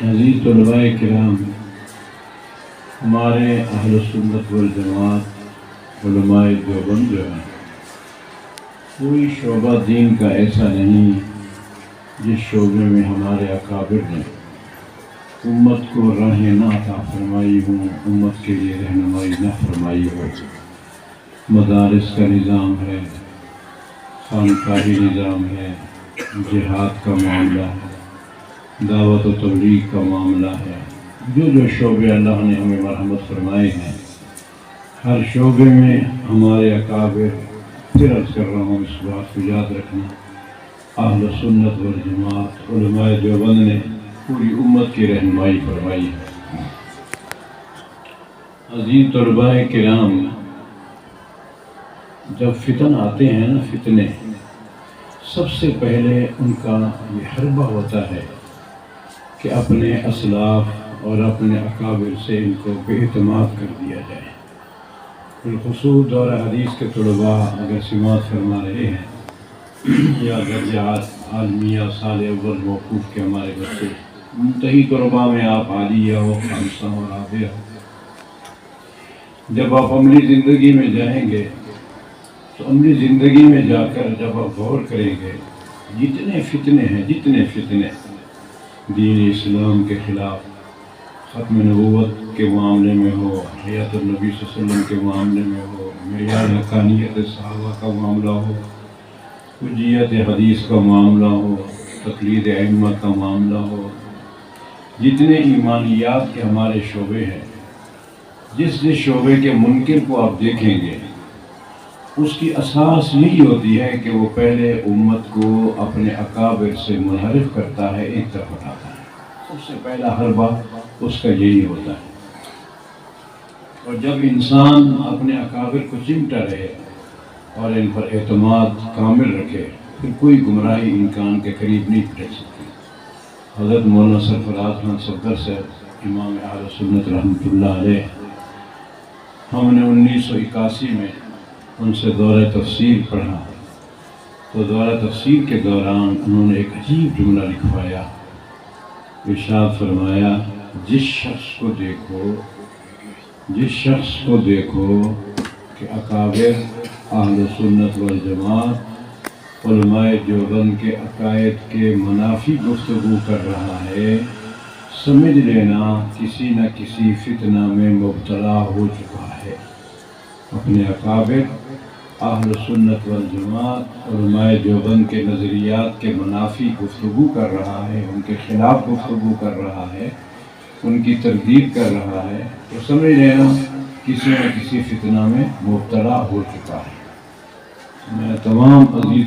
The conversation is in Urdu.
عزیز طلباء کرام، ہمارے اہل سنت والجماعت علماء دیوبند جو ہیں، کوئی شعبہ دین کا ایسا نہیں جس شعبے میں ہمارے اکابر نے امت کو راہ نہ عطا فرمائی ہوں، امت کے لیے رہنمائی نہ فرمائی ہو۔ مدارس کا نظام ہے، خانقاہی نظام ہے، جہاد کا معاملہ ہے، دعوت و تبلیغ کا معاملہ ہے، جو شعبے اللہ نے ہمیں مرحمت فرمائے ہیں، ہر شعبے میں ہمارے اکابر، پھر عرض کر رہا ہوں اس بات کو یاد رکھنا، اہل سنت والجماعت علماء دیوبند نے پوری امت کی رہنمائی فرمائی ہے۔ عزیز طلباء کرام، جب فتن آتے ہیں نا، فتنے، سب سے پہلے ان کا یہ حربہ ہوتا ہے کہ اپنے اسلاف اور اپنے اکابر سے ان کو بے اعتماد کر دیا جائے۔ بالخصوص دور حدیث کے طلباء اگر سماعت فرما رہے ہیں یا درجات عالمیہ سال اول موقوف کے ہمارے بچے، منتہی طلباء میں آپ عالیہ ہو، خامسہ ہو، رابعہ ہو، جب آپ عملی زندگی میں جائیں گے تو عملی زندگی میں جا کر جب آپ غور کریں گے، جتنے فتنے ہیں، جتنے فتنے دین اسلام کے خلاف، ختم نبوت کے معاملے میں ہو، حیات النبی صلی اللہ علیہ وسلم کے معاملے میں ہو، معیار حقانیت صحابہ کا معاملہ ہو، حجیت حدیث کا معاملہ ہو، تقلید ائمہ کا معاملہ ہو، جتنے ایمانیات کے ہمارے شعبے ہیں، جس شعبے کے منکر کو آپ دیکھیں گے، اس کی اساس یہی ہوتی ہے کہ وہ پہلے امت کو اپنے اکابر سے منحرف کرتا ہے، ایک طرف ہٹاتا ہے۔ سب سے پہلا حربہ اس کا یہی ہوتا ہے، اور جب انسان اپنے اکابر کو چمٹا رہے اور ان پر اعتماد کامل رکھے، پھر کوئی گمراہی امکان کے قریب نہیں پھٹک سکتی۔ حضرت مولانا سرفراز خان صفدر صاحب، امام اہل سنت رحمۃ اللہ علیہ، ہم نے 1981 میں ان سے دورہ تفسیر پڑھا، تو دورہ تفسیر کے دوران انہوں نے ایک عجیب جملہ لکھوایا، ارشاد فرمایا، جس شخص کو دیکھو کہ اکابر اہل سنت والجماعت علماء دیوبند کے عقائد کے منافی گفتگو کر رہا ہے، سمجھ لینا کسی نہ کسی فتنہ میں مبتلا ہو چکا ہے۔ اپنے اکابر اہل سنت والجماعت علماء دیوبند کے نظریات کے منافی گفتگو کر رہا ہے، ان کے خلاف گفتگو کر رہا ہے، ان کی تردید کر رہا ہے، تو سمجھ لینا کسی نہ کسی فتنہ میں مبتلا ہو چکا ہے۔ میں تمام عزیز